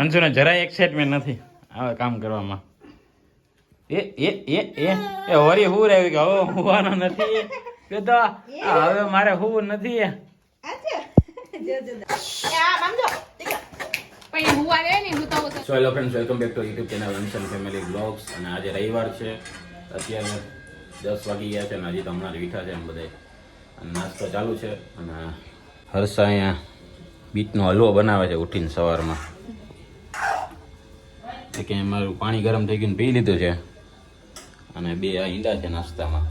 અંશુને જરાય એક્સાઇટમેન્ટ નથી આવા કામ કરવામાં. એ એ એ એ એ વરી હું રહેવી કે હવે હુવાનો નથી કે તો હવે મારે હુવું નથી. So hello friends, welcome back to YouTube channel Anshan family blogs. અને આજે રવિવાર છે, અત્યારે 10 વાગી ગયા છે અને હજી તો હમણાં જ વીઠા છે એમ બધા. અને નાસ્તો ચાલુ છે અને હર્ષા અહીંયા બીટનો હલવો બનાવે છે ઉઠીને સવારમાં. કે મારું પાણી ગરમ થઈ ગયું પી લીધું છે અને 2 આ ઈંડા છે નાસ્તામાં,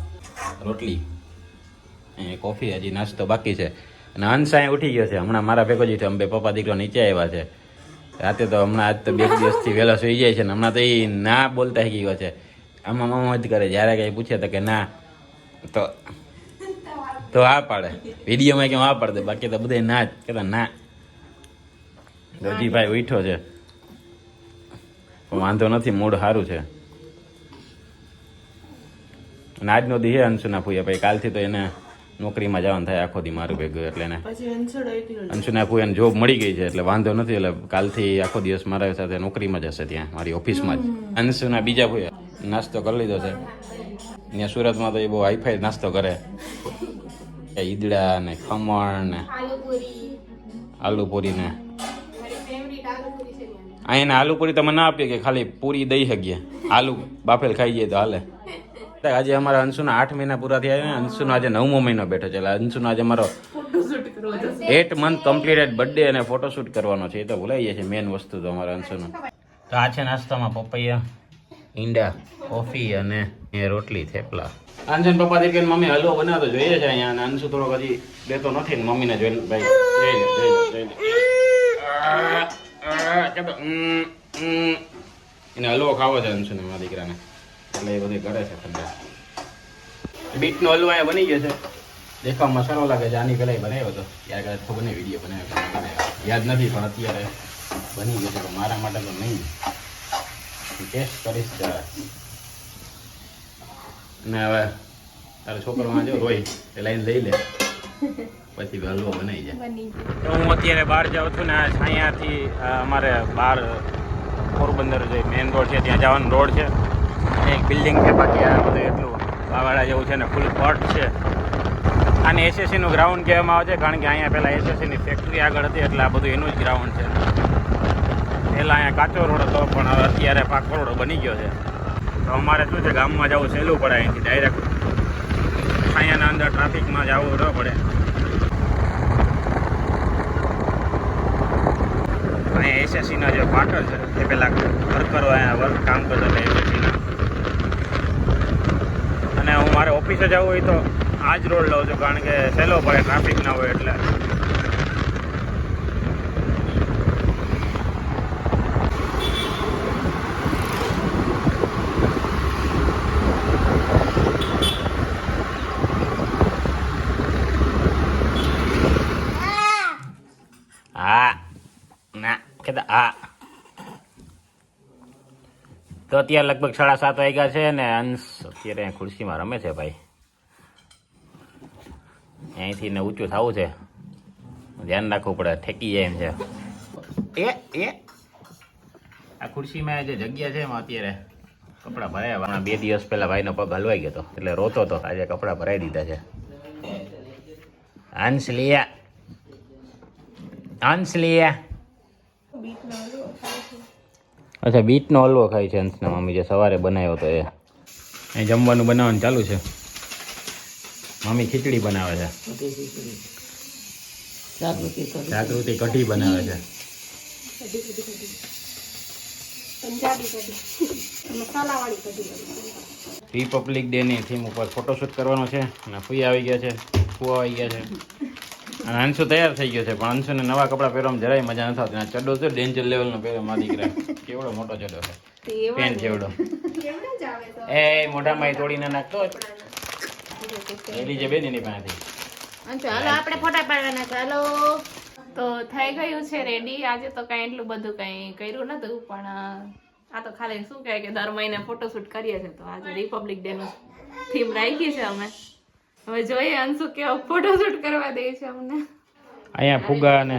રોટલી, અહીંયા કોફી, હજી નાસ્તો બાકી છે. અને અંશ અહીંયા ઉઠી ગયો છે હમણાં મારા ભેગો જ છે. અમે પપ્પા દીકરો નીચે આવ્યા છે રાતે. તો હમણાં આજ તો 2 દિવસથી વહેલા સુઈ જાય છે ને હમણાં તો એ ના બોલતા શીખી ગયો છે. આમાં મામા જ કરે, જ્યારે કંઈ પૂછે તો કે ના, તો હા પાડે. વિડીયોમાં કેમ હા પાડે, બાકી તો બધા ના જ કહેતા ના. ગજીભાઈ ઉઠ્યો છે પણ વાંધો નથી, મૂડ સારું છે. અને આજનો દી હે અંશુના ફૂયા ભાઈ, કાલથી તો એને નોકરીમાં જવાનું થાય આખો દી મારું ભેગું. એટલે એને અંશુના ફૂયાને જોબ મળી ગઈ છે એટલે વાંધો નથી. એટલે કાલથી આખો દિવસ મારા સાથે નોકરીમાં જશે, ત્યાં મારી ઓફિસમાં જ. અંશુના બીજા ફૂયા નાસ્તો કરી લીધો છે. અહીંયા સુરતમાં તો એ બહુ હાઈફાઈ નાસ્તો કરે, ઈદડા ને ખમણ ને આલુપુરી ને. અહીંયા આલુપુરી તમે ના આપીએ કે ખાલી પૂરી દઈ શકીએ, આલુ બાફેલ ખાઈ જઈએ તો હાલે. આજે અમારા અંશુના 8 મહિના પૂરા થયા છે. અંશુનો આજે 9મો મહિનો બેઠો છે. એટલે અંશુનો આજે મારો 8 મંથ કમ્પ્લીટેડ બર્થડે અને ફોટોશૂટ કરવાનો છે. એ તો ભૂલાઈ જાય છે મેન વસ્તુ તો અમારા અંશુનો. તો આ છે નાસ્તામાં પપૈયા, ઈંડા, કોફી અને રોટલી, થેપલા. અંશુન પપ્પા દીકરી મમ્મી હલવો બનાવતો જોઈએ છે અહીંયા. અને અંશુ થોડોક હજી દેતો નથી ને મમ્મીને જોઈ ભાઈ જોઈ લે. એને હલવો ખાવો છે અંશુને, મારા દીકરાને, એટલે એ બધું કરે છે. ઠંડા બીટનો હલવો અહીંયા બની ગયો છે. દેખાવમાં સારો લાગે છે. આની પહેલાં બનાવ્યો હતો, યાર કદાચ ખબર નહીં વિડીયો બનાવ્યો યાદ નથી, પણ અત્યારે બની ગયો છે. પણ મારા માટે તો નહીં, ટેસ્ટ કરીશ જરા. ને હવે તારો છોકરો જો રોય એ લાઈન લઈ લે પછી હલવો બનાવી જાય. હું અત્યારે બહાર જાઉં છું ને અહીંયાથી અમારે બહાર પોરબંદર જે મેઇન રોડ છે ત્યાં જવાનો રોડ છે. એક બિલ્ડિંગ છે, બાકી આ બધું એટલું વાવાડા જેવું છે ને ફૂલ કોર્ટ છે. આને એસએસસીનું ગ્રાઉન્ડ કહેવામાં આવે છે, કારણ કે અહીંયા પહેલાં એસએસસીની ફેક્ટરી આગળ હતી એટલે આ બધું એનું જ ગ્રાઉન્ડ છે. પહેલાં અહીંયા કાચો રોડ હતો પણ હવે અત્યારે પાકો રોડ બની ગયો છે. તો અમારે શું છે, ગામમાં જવું સહેલું પડે, અહીંથી ડાયરેક્ટ અહીંયાના અંદર ટ્રાફિકમાં જવું ન પડે. અહીંયા એસએસસીના જે પાટલ છે એ પહેલાં વર્કરો અહીંયા વર્ક કામ કરતા હતા એસએસસીના. અને હું મારે ઓફિસે જવું હોય તો આ જ રોડ લઉં છું, કારણ કે સહેલો પડે, ટ્રાફિક ના હોય એટલે. તો અત્યારે લગભગ 7:30 વાગ્યા છે ને અંશ અત્યારે ખુરશીમાં રમે છે ભાઈ. અહીંથી ને ઊંચું થવું છે, ધ્યાન રાખવું પડે, ઠેકી જાય એમ છે. એ આ ખુરશીમાં જે જગ્યા છે એમાં અત્યારે કપડાં ભરાયા. 2 દિવસ પહેલા ભાઈનો પગ હલવાઈ ગયો હતો એટલે રોતો હતો. આજે કપડાં ભરાઈ દીધા છે. અંશ લિયા, અંશ લિયા. અચ્છા, બીટનો હલવો ખાય છે અંશના મમ્મી, જે સવારે બનાવ્યો હતો એ. અહીં જમવાનું બનાવવાનું ચાલુ છે. મમ્મી ખીચડી બનાવે છે, જાગૃતિ કઢી બનાવે છે. રિપબ્લિક ડે ની થીમ ઉપર ફોટોશૂટ કરવાનો છે અને ફૂઈ આવી ગયા છે, ફૂવા આવી ગયા છે અને અંશુ તૈયાર થઈ ગયો છે. પણ અંશુને નવા કપડાં પહેરવામાં જરાય મજા નથી આવતી. ચડ્ડો છે ડેન્જર લેવલનો પહેર્યો મારા દીકરા, કેવડો મોટો ચડ્ડો છે, પેન્ટ જેવડો. એ મોઢામાં તોડી ના નાખતો એલી જે બેન એની પાસેથી. ચાલો આપણે ફોટા પાડવાના. ચાલો, તો થઈ ગયું છે રેડી. આજે તો કઈ એટલું બધું કઈ કર્યું નતું, પણ આ તો ખાલી શું કહે કે દર મહિને ફોટોશૂટ કરીએ છીએ. તો આજે રિપબ્લિક ડે નું થીમ રાખી છે અમે. હવે જોઈએ અંશુ કેવો ફોટોશૂટ કરવા દે છે અમને. અહીંયા ફુગા અને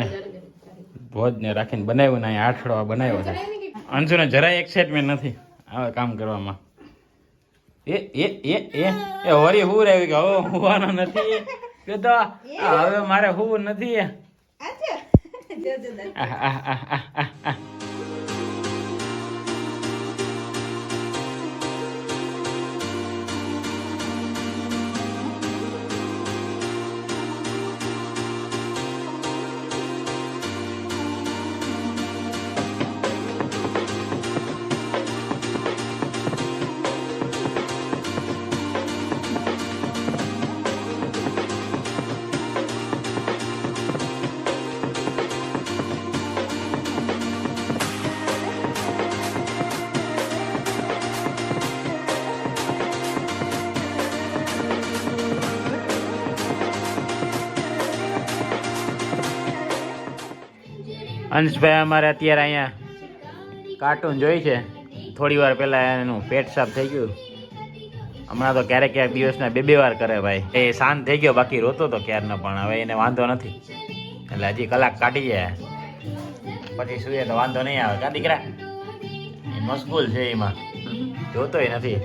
ધ્વજ ને રાખીને બનાવ્યો ને અહીંયા આઠડો બનાવ્યો છે. અંશુને જરાય એક્સાઇટમેન્ટ નથી હવે કામ કરવામાં. એ વરી હું રહ્યું કે હવે હુવાનો નથી કે તો હવે મારે હુવું નથી. અંશભાઈ અમારે અત્યારે અહીંયા કાર્ટૂન જોઈ છે. થોડી વાર પહેલાં એનું પેટ સાફ થઈ ગયું. હમણાં તો ક્યારેક ક્યારેક દિવસના 2-2 વાર કરે ભાઈ. એ શાંત થઈ ગયો, બાકી રોતો તો ક્યારનો, પણ હવે એને વાંધો નથી. એટલે હજી કલાક કાઢી જાય પછી સુઈએ તો વાંધો નહીં આવે. કા દીકરા એ મશગુલ છે, એમાં જોતોય નથી.